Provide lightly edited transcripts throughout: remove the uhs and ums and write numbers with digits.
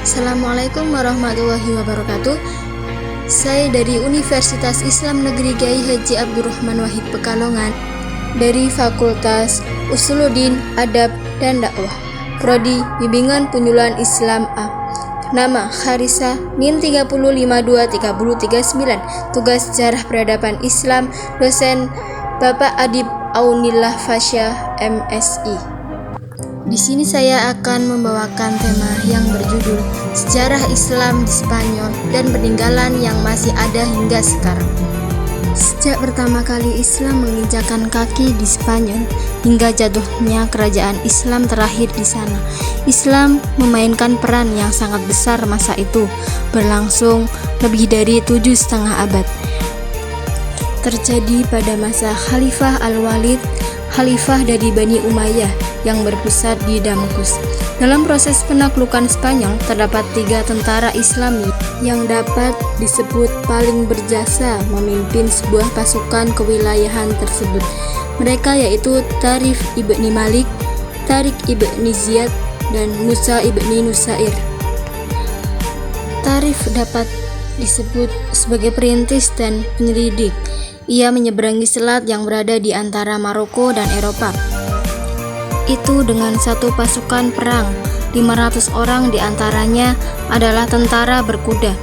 Assalamualaikum warahmatullahi wabarakatuh. Saya dari Universitas Islam Negeri Kiai Haji Abdurrahman Wahid Pekalongan dari Fakultas Usuluddin Adab dan Dakwah, Prodi Bimbingan Penyuluhan Islam A. Nama Kharisa NIM 3052339. Tugas Sejarah Peradaban Islam, dosen Bapak Adib Aunillah Fasya MSI. Di sini saya akan membawakan tema yang berjudul Sejarah Islam di Spanyol dan Peninggalan yang masih ada hingga sekarang. Sejak pertama kali Islam menginjakkan kaki di Spanyol hingga jatuhnya kerajaan Islam terakhir di sana, Islam memainkan peran yang sangat besar masa itu, berlangsung lebih dari 7,5 abad. Terjadi pada masa Khalifah Al-Walid, Khalifah dari Bani Umayyah yang berpusat di Damaskus. Dalam proses penaklukan Spanyol, terdapat 3 tentara Islami yang dapat disebut paling berjasa memimpin sebuah pasukan kewilayahan tersebut. Mereka yaitu Tarif ibni Malik, Tariq ibni Ziyad, dan Musa ibni Nusair. Tarif dapat disebut sebagai perintis dan penyelidik. Ia menyeberangi selat yang berada di antara Maroko dan Eropa. Itu dengan satu pasukan perang, 500 orang diantaranya adalah tentara berkuda.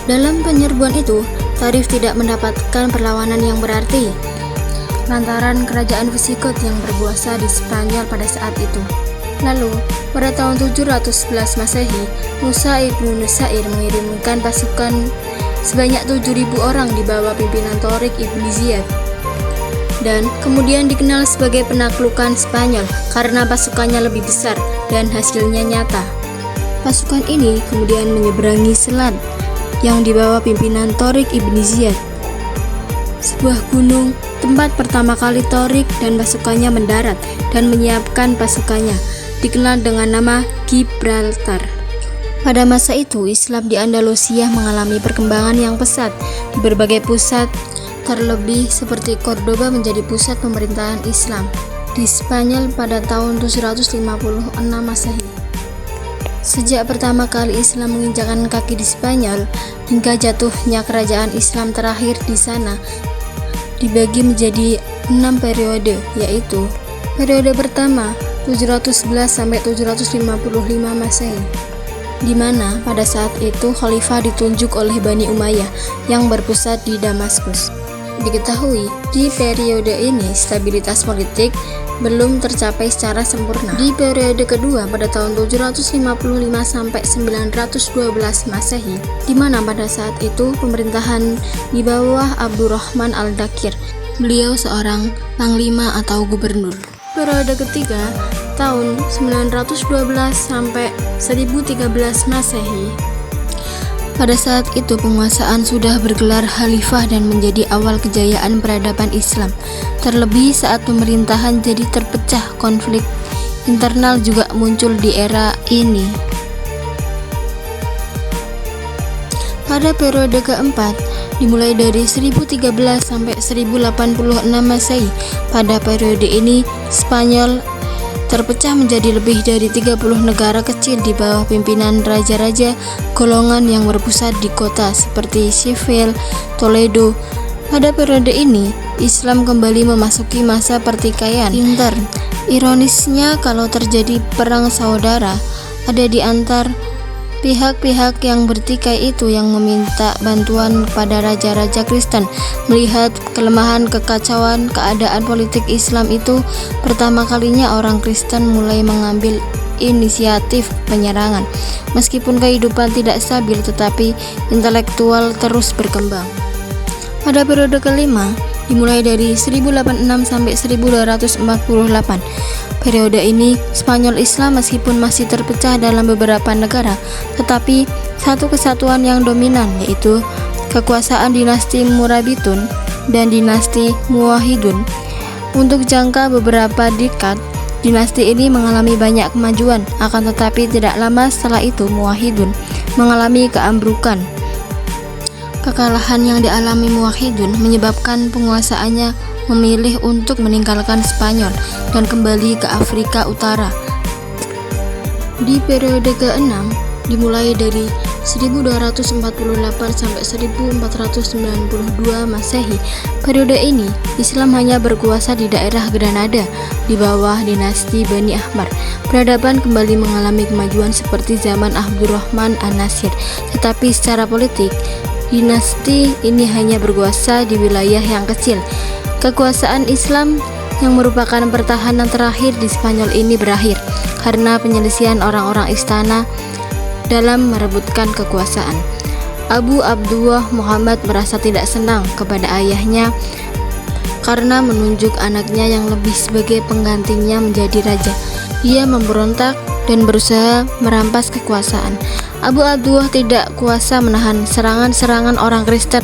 Dalam penyerbuan itu, Tarif tidak mendapatkan perlawanan yang berarti, lantaran kerajaan Visigot yang berkuasa di Spanyol pada saat itu. Lalu, pada tahun 711 Masehi, Musa ibnu Nusair mengirimkan pasukan sebanyak 7.000 orang di bawah pimpinan Tariq ibni Ziyad, dan kemudian dikenal sebagai penaklukan Spanyol karena pasukannya lebih besar dan hasilnya nyata. Pasukan ini kemudian menyeberangi selat yang dibawa pimpinan Tariq ibni Ziyad, sebuah gunung tempat pertama kali Tariq dan pasukannya mendarat dan menyiapkan pasukannya, dikenal dengan nama Gibraltar. Pada masa itu, Islam di Andalusia mengalami perkembangan yang pesat di berbagai pusat, terlebih seperti Cordoba menjadi pusat pemerintahan Islam di Spanyol pada tahun 756 Masehi. Sejak pertama kali Islam menginjakkan kaki di Spanyol hingga jatuhnya kerajaan Islam terakhir di sana dibagi menjadi 6 periode, yaitu periode pertama 711 sampai 755 Masehi, di mana pada saat itu khalifah ditunjuk oleh Bani Umayyah yang berpusat di Damaskus. Diketahui, di periode ini stabilitas politik belum tercapai secara sempurna. Di periode kedua pada tahun 755 sampai 912 Masehi, di mana pada saat itu pemerintahan di bawah Abdurrahman Al-Dakir. Beliau seorang panglima atau gubernur. Periode ketiga tahun 912 sampai 1013 Masehi. Pada saat itu penguasaan sudah bergelar khalifah dan menjadi awal kejayaan peradaban Islam. Terlebih saat pemerintahan jadi terpecah, konflik internal juga muncul di era ini. Pada periode keempat, dimulai dari 1013 sampai 1086 Masehi. Pada periode ini, Spanyol terpecah menjadi lebih dari 30 negara kecil di bawah pimpinan raja-raja golongan yang berpusat di kota seperti Seville, Toledo. Pada periode ini, Islam kembali memasuki masa pertikaian intern. Ironisnya, kalau terjadi perang saudara, ada di antar pihak-pihak yang bertikai itu yang meminta bantuan kepada raja-raja Kristen. Melihat kelemahan kekacauan keadaan politik Islam itu, pertama kalinya orang Kristen mulai mengambil inisiatif penyerangan. Meskipun kehidupan tidak stabil, tetapi intelektual terus berkembang. Pada periode kelima, dimulai dari 1086 sampai 1248. Periode ini, Spanyol Islam meskipun masih terpecah dalam beberapa negara, tetapi satu kesatuan yang dominan, yaitu kekuasaan dinasti Murabitun dan dinasti Muwahhidun. Untuk jangka beberapa dekad, dinasti ini mengalami banyak kemajuan, akan tetapi tidak lama setelah itu Muwahhidun mengalami keambrukan. Kekalahan yang dialami Muwahhidun menyebabkan penguasaannya memilih untuk meninggalkan Spanyol dan kembali ke Afrika Utara. Di periode ke-6, dimulai dari 1248 sampai 1492 Masehi. Periode ini, Islam hanya berkuasa di daerah Granada di bawah dinasti Bani Ahmar. Peradaban kembali mengalami kemajuan seperti zaman Abdurrahman An-Nasir, tetapi secara politik, dinasti ini hanya berkuasa di wilayah yang kecil. Kekuasaan Islam yang merupakan pertahanan terakhir di Spanyol ini berakhir karena penyelesaian orang-orang istana dalam merebutkan kekuasaan. Abu Abdullah Muhammad merasa tidak senang kepada ayahnya karena menunjuk anaknya yang lebih sebagai penggantinya menjadi raja. Ia memberontak dan berusaha merampas kekuasaan. Abu Abdullah tidak kuasa menahan serangan-serangan orang Kristen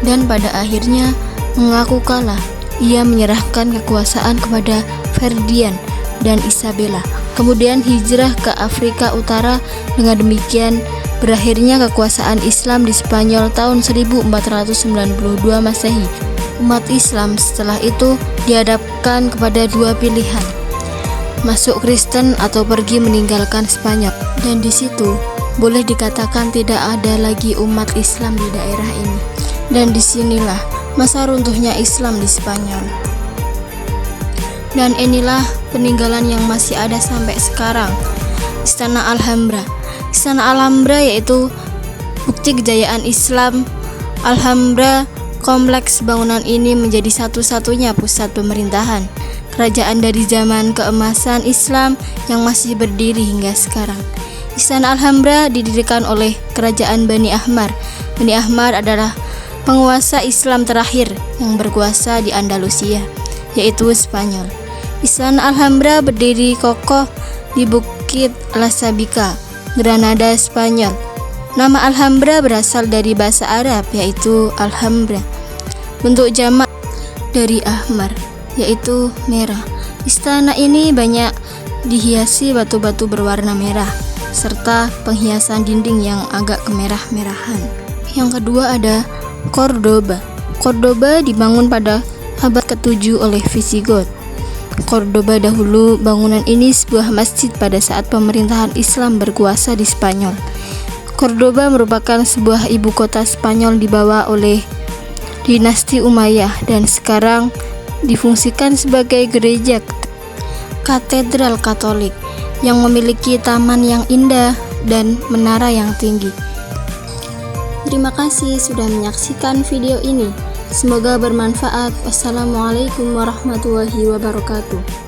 dan pada akhirnya mengaku kalah. Ia menyerahkan kekuasaan kepada Ferdinand dan Isabella, kemudian hijrah ke Afrika Utara. Dengan demikian, berakhirnya kekuasaan Islam di Spanyol tahun 1492 Masehi. Umat Islam setelah itu dihadapkan kepada dua pilihan, masuk Kristen atau pergi meninggalkan Spanyol. Dan di situ boleh dikatakan tidak ada lagi umat Islam di daerah ini. Dan disinilah masa runtuhnya Islam di Spanyol. Dan inilah peninggalan yang masih ada sampai sekarang. Istana Alhambra. Istana Alhambra yaitu bukti kejayaan Islam. Alhambra, kompleks bangunan ini menjadi satu-satunya pusat pemerintahan kerajaan dari zaman keemasan Islam yang masih berdiri hingga sekarang. Istana Alhambra didirikan oleh kerajaan Bani Ahmar. Bani Ahmar adalah penguasa Islam terakhir yang berkuasa di Andalusia, yaitu Spanyol. Istana Alhambra berdiri kokoh di Bukit La Sabica, Granada, Spanyol. Nama Alhambra berasal dari bahasa Arab, yaitu Alhambra. Bentuk jamak dari Ahmar, yaitu merah. Istana ini banyak dihiasi batu-batu berwarna merah, serta penghiasan dinding yang agak kemerah-merahan. Yang kedua ada Cordoba. Cordoba dibangun pada abad ke-7 oleh Visigoth. Cordoba dahulu bangunan ini sebuah masjid pada saat pemerintahan Islam berkuasa di Spanyol. Cordoba merupakan sebuah ibu kota Spanyol dibawa oleh dinasti Umayyah dan sekarang difungsikan sebagai gereja katedral Katolik yang memiliki taman yang indah dan menara yang tinggi. Terima kasih sudah menyaksikan video ini. Semoga bermanfaat. Wassalamualaikum warahmatullahi wabarakatuh.